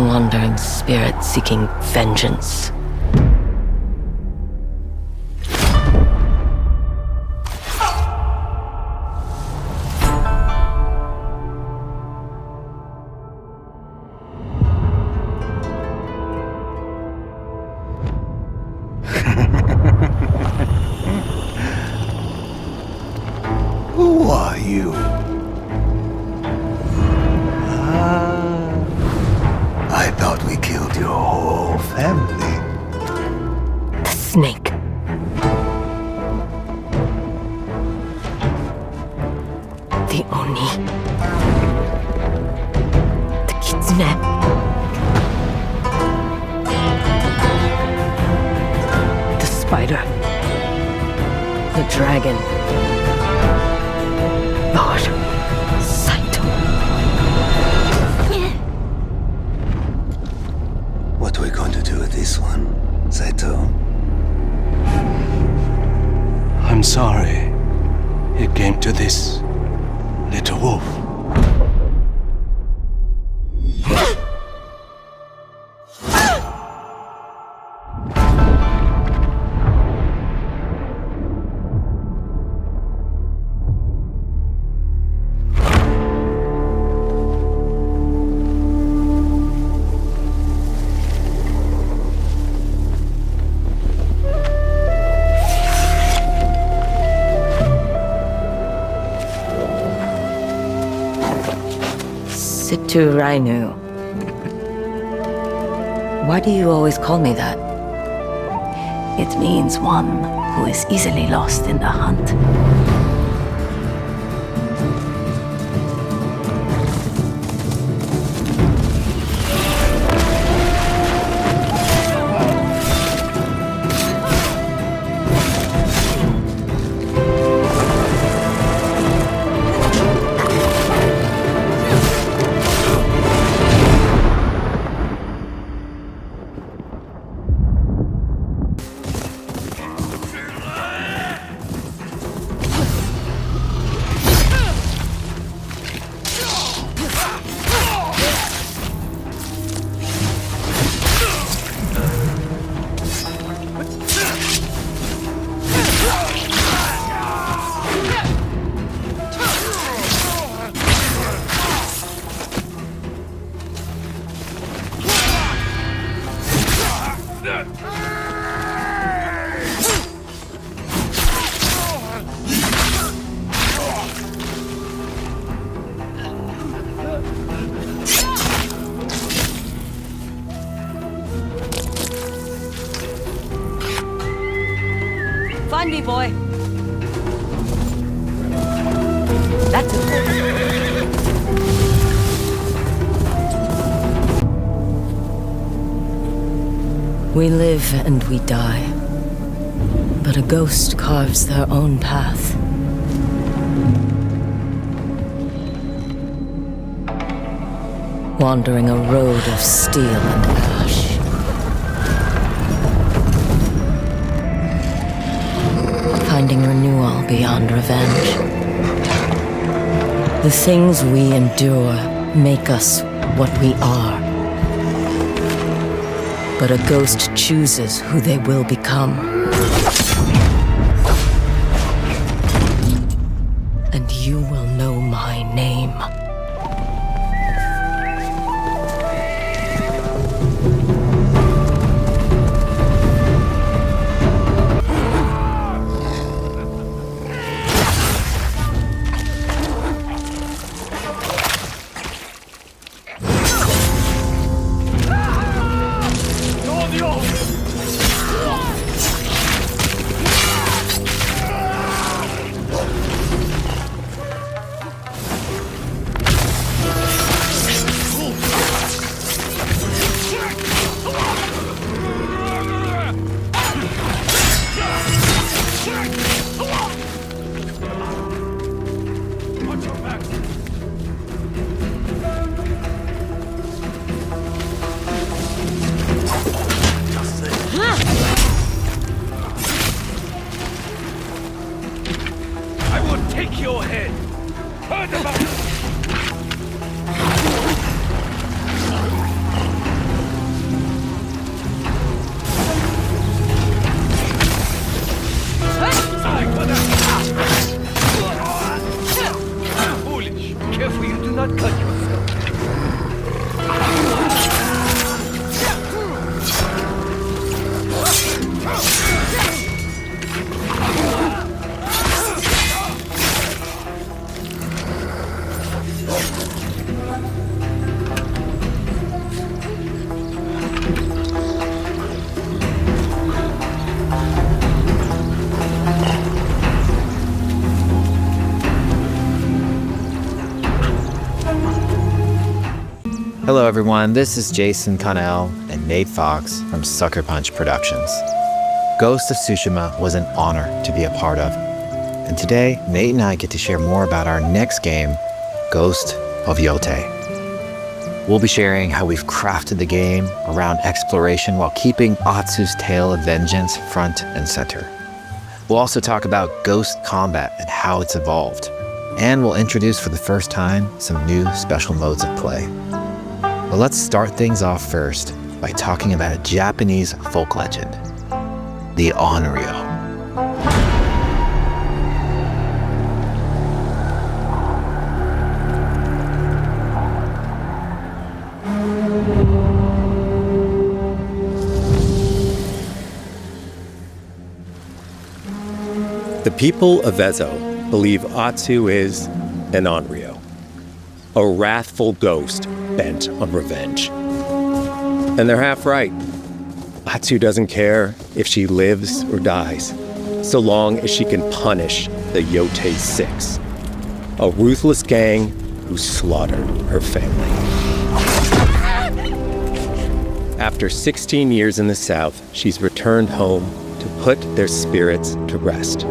wandering spirit seeking vengeance. Who are you? I thought we killed your whole family. The snake. The Oni. The Kitsune. The spider. The dragon. Lord Saito. What are we going to do with this one, Saito? I'm sorry. It came to this, little wolf. Situ Rainu. Why do you always call me that? It means one who is easily lost in the hunt. Find me, boy. That's it. We live and we die, but a ghost carves their own path. Wandering a road of steel and ash. Finding renewal beyond revenge. The things we endure make us what we are. But a ghost chooses who they will become. And you will know my name. Hello everyone, this is Jason Connell and Nate Fox from Sucker Punch Productions. Ghost of Tsushima was an honor to be a part of. And today, Nate and I get to share more about our next game, Ghost of Yotei. We'll be sharing how we've crafted the game around exploration while keeping Atsu's tale of vengeance front and center. We'll also talk about ghost combat and how it's evolved. And we'll introduce for the first time some new special modes of play. But let's start things off first by talking about a Japanese folk legend, the Onryo. The people of Ezo believe Atsu is an Onryo, a wrathful ghost bent on revenge. And they're half right. Atsu doesn't care if she lives or dies, so long as she can punish the Yotei 6, a ruthless gang who slaughtered her family. After 16 years in the south, she's returned home to put their spirits to rest.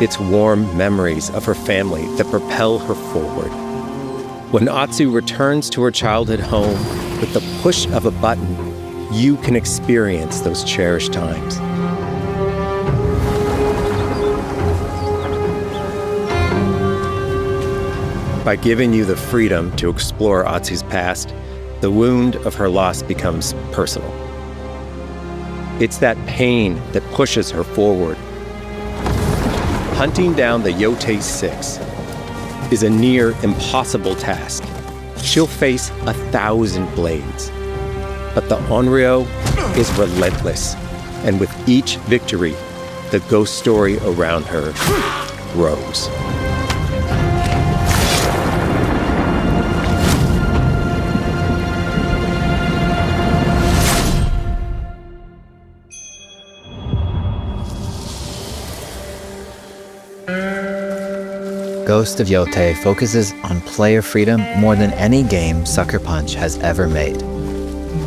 It's warm memories of her family that propel her forward. When Atsu returns to her childhood home, with the push of a button, you can experience those cherished times. By giving you the freedom to explore Atsu's past, the wound of her loss becomes personal. It's that pain that pushes her forward. Hunting down the Yotei 6 is a near impossible task. She'll face 1,000 blades. But the Onryo is relentless, and with each victory, the ghost story around her grows. Ghost of Yotei focuses on player freedom more than any game Sucker Punch has ever made.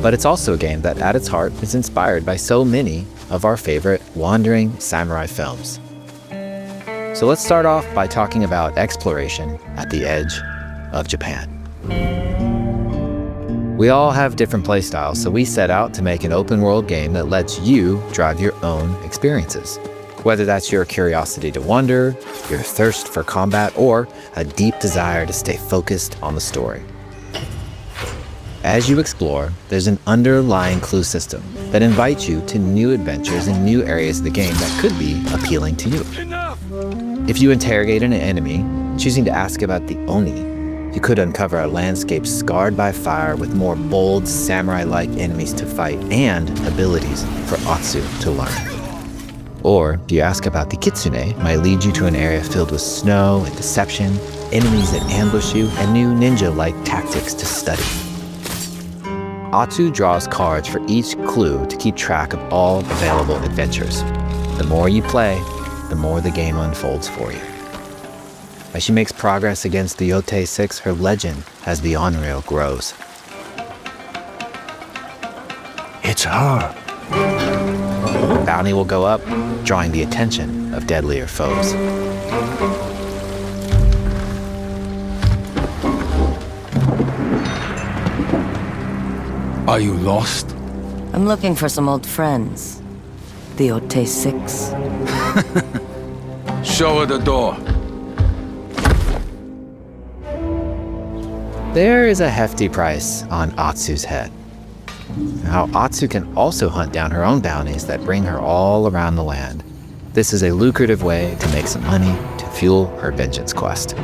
But it's also a game that, at its heart, is inspired by so many of our favorite wandering samurai films. So let's start off by talking about exploration at the edge of Japan. We all have different playstyles, so we set out to make an open-world game that lets you drive your own experiences. Whether that's your curiosity to wander, your thirst for combat, or a deep desire to stay focused on the story. As you explore, there's an underlying clue system that invites you to new adventures in new areas of the game that could be appealing to you. If you interrogate an enemy, choosing to ask about the Oni, you could uncover a landscape scarred by fire with more bold, samurai-like enemies to fight and abilities for Atsu to learn. Or, if you ask about the Kitsune, might lead you to an area filled with snow and deception, enemies that ambush you, and new ninja-like tactics to study. Atsu draws cards for each clue to keep track of all available adventures. The more you play, the more the game unfolds for you. As she makes progress against the Yotei 6, her legend as the Onryo grows. It's her. Bounty will go up, drawing the attention of deadlier foes. Are you lost? I'm looking for some old friends. The Yotei 6. Show her the door. There is a hefty price on Atsu's head. Now, Atsu can also hunt down her own bounties that bring her all around the land. This is a lucrative way to make some money to fuel her vengeance quest.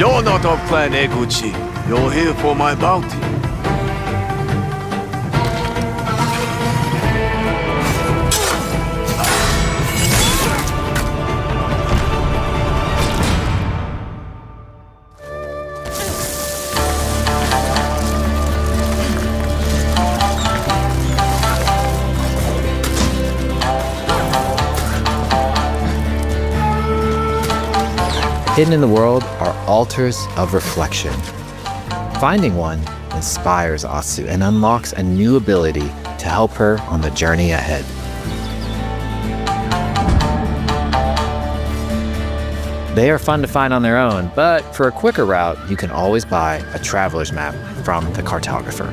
You're not of Clan Eguchi. You're here for my bounty. Hidden in the world are altars of reflection. Finding one inspires Atsu and unlocks a new ability to help her on the journey ahead. They are fun to find on their own, but for a quicker route, you can always buy a traveler's map from the cartographer.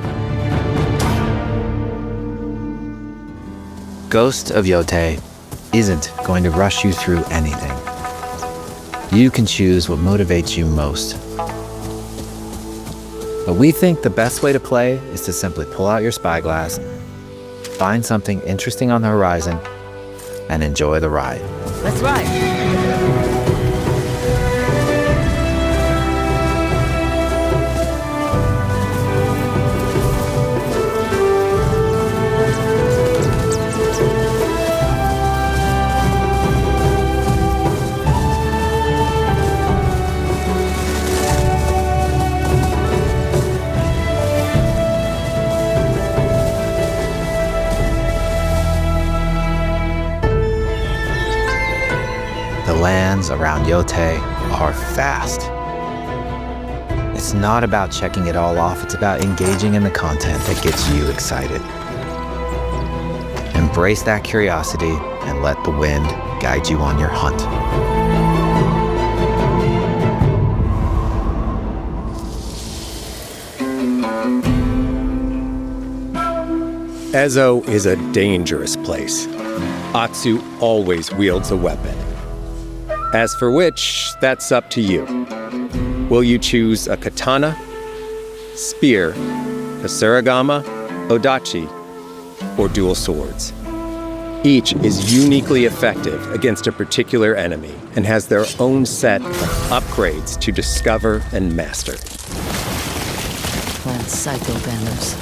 Ghost of Yotei isn't going to rush you through anything. You can choose what motivates you most. But we think the best way to play is to simply pull out your spyglass, find something interesting on the horizon, and enjoy the ride. Let's ride. The lands around Yotei are vast. It's not about checking it all off, it's about engaging in the content that gets you excited. Embrace that curiosity and let the wind guide you on your hunt. Ezo is a dangerous place. Atsu always wields a weapon. As for which, that's up to you. Will you choose a katana, spear, a surigama, odachi, or dual swords? Each is uniquely effective against a particular enemy and has their own set of upgrades to discover and master. Plant psycho banners.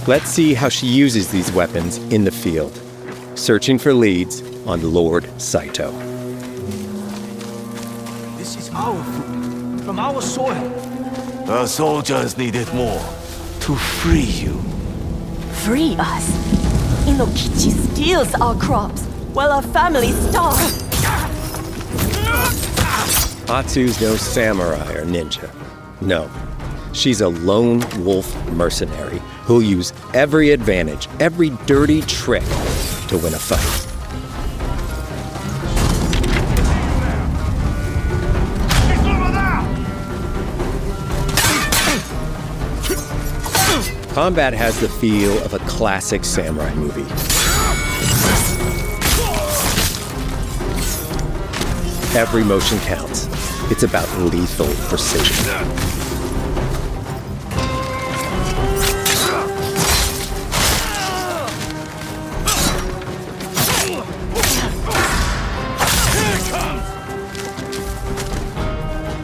Let's see how she uses these weapons in the field. Searching for leads on Lord Saito. This is our food, from our soil. The soldiers need it more to free you. Free us? Inokichi steals our crops while our families starve. Atsu's no samurai or ninja. No, she's a lone wolf mercenary who'll use every advantage, every dirty trick to win a fight. Combat has the feel of a classic samurai movie. Every motion counts. It's about lethal precision.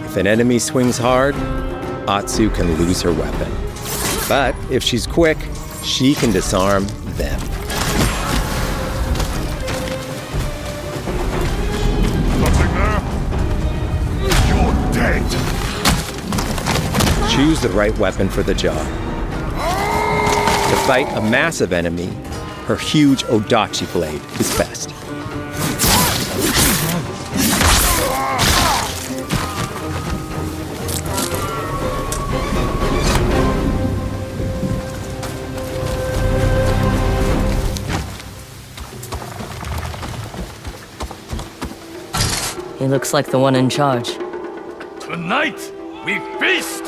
If an enemy swings hard, Atsu can lose her weapon. But if she's quick, she can disarm them. Nothing there? You're dead. Choose the right weapon for the job. To fight a massive enemy, her huge odachi blade is best. He looks like the one in charge. Tonight, we feast!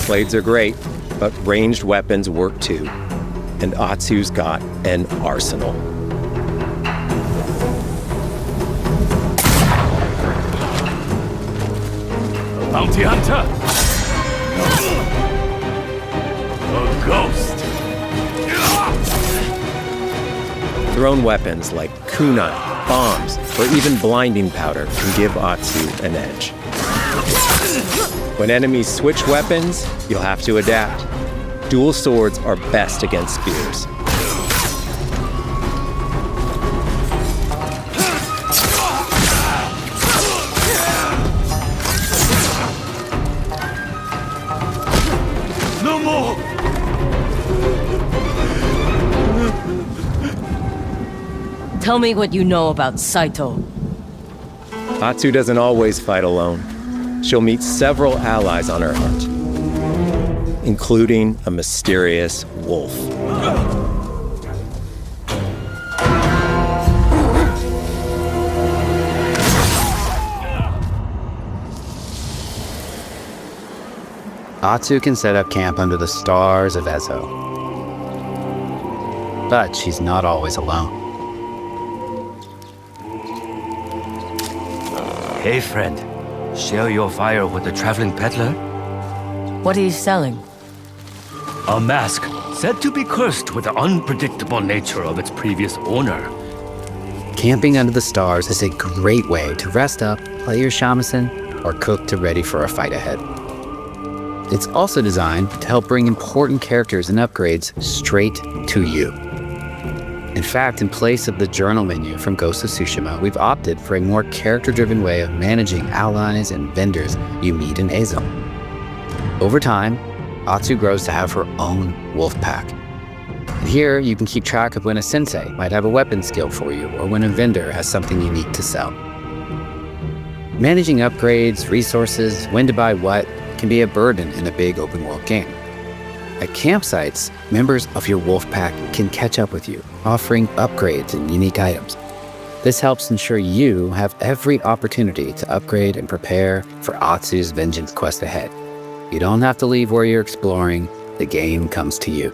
Blades are great, but ranged weapons work too. And Atsu's got an arsenal. Bounty hunter! A ghost! Thrown weapons like kunai, bombs, or even blinding powder can give Atsu an edge. When enemies switch weapons, you'll have to adapt. Dual swords are best against spears. No more! Tell me what you know about Saito. Atsu doesn't always fight alone. She'll meet several allies on her hunt, including a mysterious wolf. Atsu can set up camp under the stars of Ezo. But she's not always alone. Hey friend, share your fire with the traveling peddler? What are you selling? A mask said to be cursed with the unpredictable nature of its previous owner. Camping under the stars is a great way to rest up, play your shamisen, or cook to ready for a fight ahead. It's also designed to help bring important characters and upgrades straight to you. In fact, in place of the journal menu from Ghost of Tsushima, we've opted for a more character-driven way of managing allies and vendors you meet in Ezo. Over time, Atsu grows to have her own wolf pack. And here, you can keep track of when a sensei might have a weapon skill for you, or when a vendor has something unique to sell. Managing upgrades, resources, when to buy what, can be a burden in a big open-world game. At campsites, members of your wolf pack can catch up with you, offering upgrades and unique items. This helps ensure you have every opportunity to upgrade and prepare for Atsu's vengeance quest ahead. You don't have to leave where you're exploring, the game comes to you.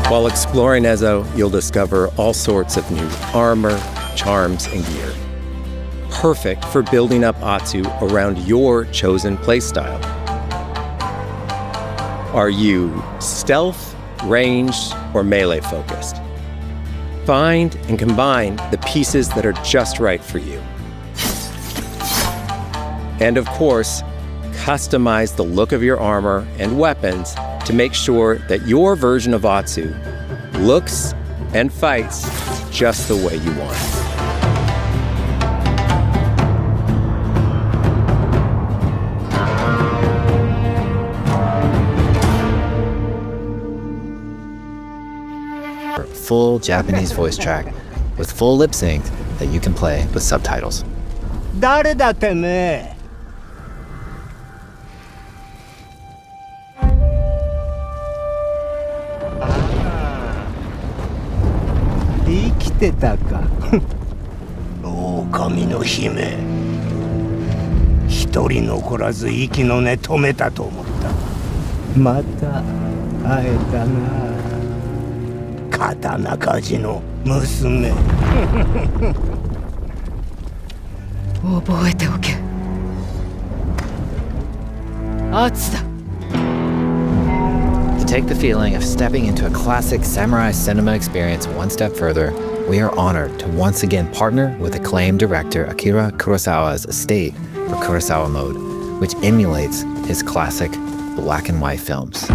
While exploring Ezo, you'll discover all sorts of new armor, charms, and gear. Perfect for building up Atsu around your chosen playstyle. Are you stealth, ranged, or melee focused? Find and combine the pieces that are just right for you. And of course, customize the look of your armor and weapons to make sure that your version of Atsu looks and fights just the way you want. Full Japanese voice track with full lip sync that you can play with subtitles. 誰だてめえ。生きてたか。狼の姫。一人残らず息の根止めたと思った。また会えたな。刀鍛冶の娘。覚えておけ。Atsuだ。To take the feeling of stepping into a classic samurai cinema experience one step further, we are honored to once again partner with acclaimed director Akira Kurosawa's estate for Kurosawa Mode, which emulates his classic black and white films.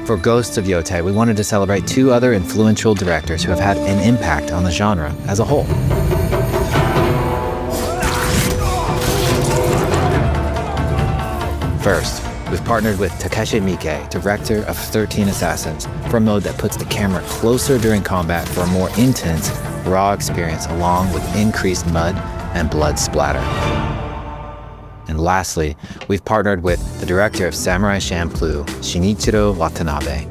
For Ghosts of Yotei, we wanted to celebrate two other influential directors who have had an impact on the genre as a whole. First, we've partnered with Takeshi Miike, director of 13 Assassins, for a mode that puts the camera closer during combat for a more intense, raw experience along with increased mud and blood splatter. And lastly, we've partnered with the director of Samurai Champloo, Shinichiro Watanabe.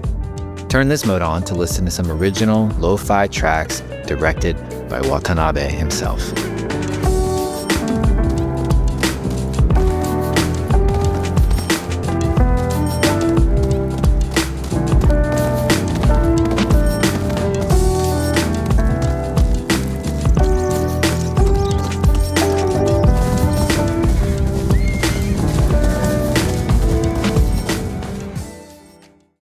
Turn this mode on to listen to some original lo-fi tracks directed by Watanabe himself.